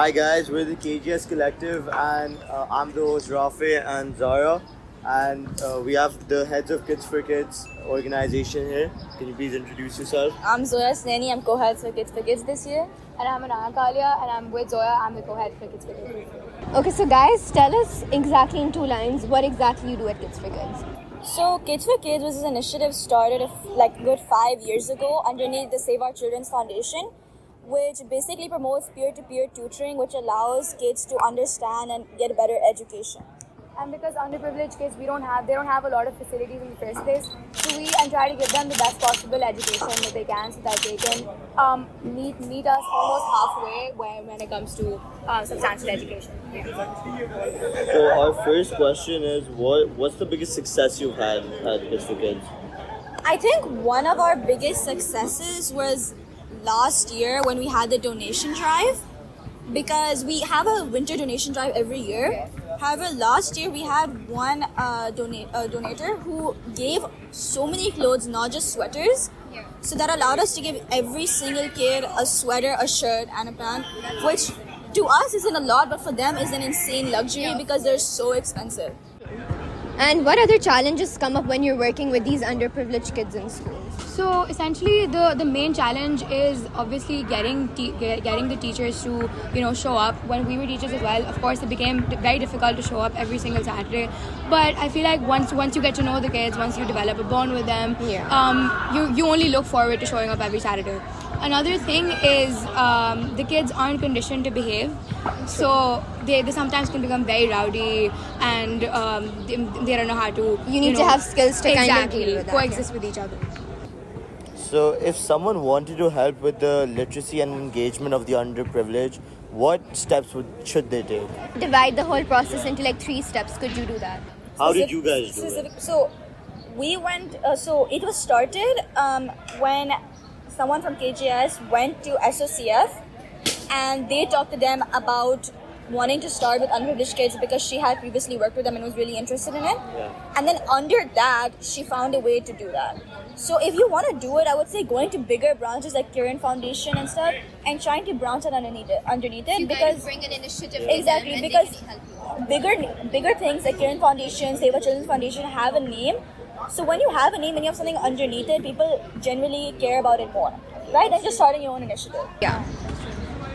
Hi guys, we're the KGS Collective and I'm the host Rafay and Zahra, and we have the heads of Kids for Kids organization here. Can you please introduce yourself? I'm Zoya Sneni, I'm co-head for Kids this year. And I'm Anaya Kalia, and I'm with Zoya. I'm the co-head for Kids for Kids. Okay, so guys, tell us exactly in 2 lines what exactly you do at Kids for Kids. So Kids for Kids was this initiative started like good 5 years ago underneath the Save Our Children's Foundation, which basically promotes peer-to-peer tutoring, which allows kids to understand and get a better education. And because underprivileged kids, they don't have a lot of facilities in the first place, so we try to give them the best possible education that they can, so that they can meet us almost halfway when it comes to substantial education. So our first question is, what's the biggest success you've had at Kids for Kids? I think one of our biggest successes was last year when we had the donation drive, because we have a winter donation drive every year. However, last year we had one donator who gave so many clothes, not just sweaters. So that allowed us to give every single kid a sweater, a shirt, and a pant, which to us isn't a lot, but for them is an insane luxury because they're so expensive. And what other challenges come up when you're working with these underprivileged kids in schools? So essentially, the main challenge is obviously getting the teachers to show up. When we were teachers as well, of course, it became very difficult to show up every single Saturday. But I feel like once you get to know the kids, once you develop a bond with them, you only look forward to showing up every Saturday. Another thing is the kids aren't conditioned to behave, so they sometimes can become very rowdy, and they don't know how to. You need to have skills to kind of deal with that, coexist with each other. So if someone wanted to help with the literacy and engagement of the underprivileged, what steps should they take? Divide the whole process into like 3 steps. Could you do that? How did you guys do it? So we went. So it was started when someone from KGS went to SOCF, and they talked to them about wanting to start with underprivileged kids because she had previously worked with them and was really interested in it. Yeah. And then under that, she found a way to do that. So if you want to do it, I would say going to bigger branches like Kiran Foundation and stuff, and trying to branch out underneath it, You because bring an initiative exactly to them, because and they can help you. bigger things like Kiran Foundation, Save Our Children's Foundation have a name. So when you have a name and you have something underneath it, people generally care about it more, right? Than just starting your own initiative. Yeah.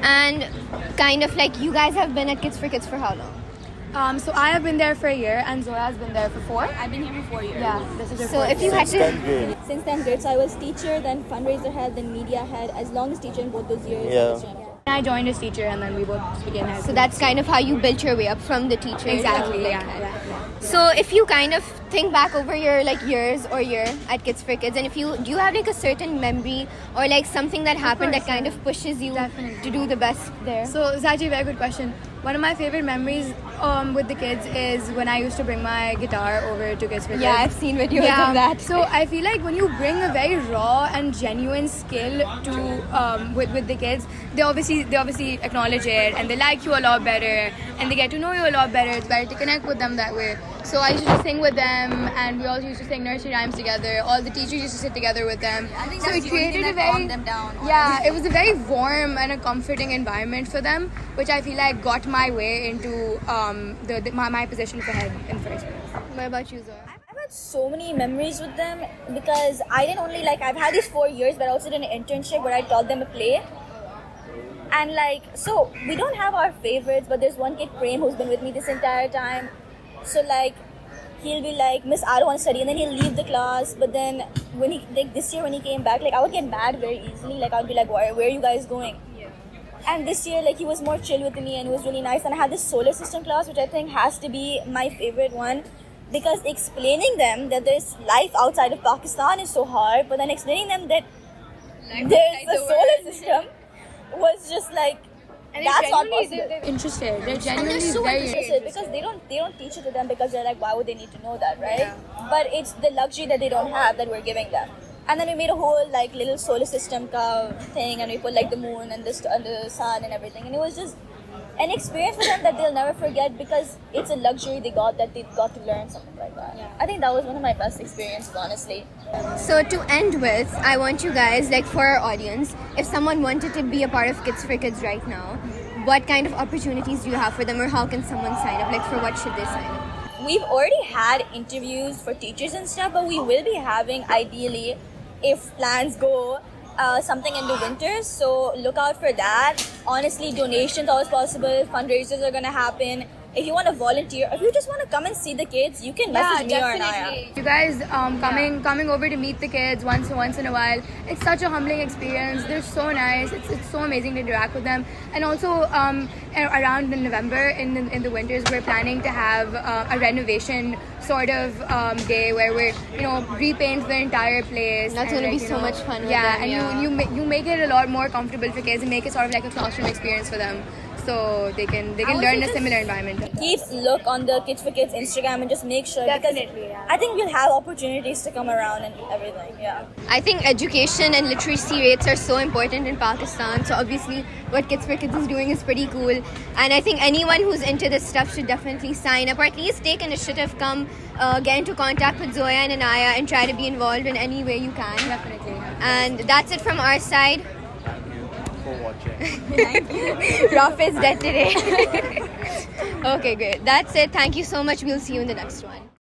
And kind of like, you guys have been at Kids for Kids for how long? So I have been there for a year, and Zoya has been there for 4. I've been here for 4 years. Yeah, this is her So 4th if you year. had Since 10th to... grade. Since 10th grade, so I was teacher, then fundraiser head, then media head, as long as teacher in both those years. Yeah. I joined as teacher, and then we both became heads. So that's kind of how you built your way up from the teacher. exactly, to, like, yeah, head. yeah. So if you kind of think back over your year at Kids for Kids, and do you have like a certain memory or like something that happened that kind of pushes you to do the best there? So it's actually a very good question. One of my favorite memories with the kids is when I used to bring my guitar over to Kids for Kids. Yeah, I've seen videos of that. So I feel like when you bring a very raw and genuine skill to with the kids, they obviously acknowledge it, and they like you a lot better, and they get to know you a lot better. It's better to connect with them that way. So I used to sing with them, and we also used to sing nursery rhymes together. All the teachers used to sit together with them. I think so that's it the only created thing a that calmed very them down. yeah, it was a very warm and a comforting environment for them, which I feel like got my way into my position for head in the first place. What about you, Zoya? I've had so many memories with them because I didn't only I've had these 4 years, but I also did an internship where I taught them a play. And so we don't have our favorites, but there's one kid, Prem, who's been with me this entire time. So he'll be like, Miss, I don't want to study, and then he'll leave the class. But then when this year when he came back, I would get mad very easily. I would be like, where are you guys going? And this year, he was more chill with me, and it was really nice. And I had this solar system class, which I think has to be my favorite one, because explaining them that there's life outside of Pakistan is so hard, but then explaining them that there's a solar system was just that's not possible. They're interested. They're And genuinely they're so very interested because they don't teach it to them because they're why would they need to know that, right? But it's the luxury that they don't have that we're giving them. And then we made a whole little solar system thing, and we put the moon and the sun and everything, and it was just an experience for them that they'll never forget because it's a luxury they got to learn something like that. Yeah. I think that was one of my best experiences, honestly. So to end with, I want you guys, for our audience, if someone wanted to be a part of Kids for Kids right now, what kind of opportunities do you have for them, or how can someone sign up? Like, for what should they sign up? We've already had interviews for teachers and stuff, but we will be having, ideally, if plans go, something in the winter. So look out for that. Honestly, donations always possible. Fundraisers are gonna happen. If you want to volunteer, if you just want to come and see the kids, you can message me or Anaya. You guys coming over to meet the kids once in a while. It's such a humbling experience. They're so nice. It's so amazing to interact with them. And also around in November in the winters, we're planning to have a renovation sort of day where we're repaint the entire place. That's going to be so much fun. Yeah, with them, and you make it a lot more comfortable for kids and make it sort of like a classroom experience for them. So they can learn in a similar environment. Keep look on the Kids for Kids Instagram and just make sure. Definitely, because yeah. I think we'll have opportunities to come around and everything. Yeah. I think education and literacy rates are so important in Pakistan. So obviously, what Kids for Kids is doing is pretty cool. And I think anyone who's into this stuff should definitely sign up, or at least take initiative. Come get into contact with Zoya and Anaya and try to be involved in any way you can. Definitely. And that's it from our side. For watching. Rafay is dead today. Okay, great. That's it. Thank you so much. We'll see you in the next one.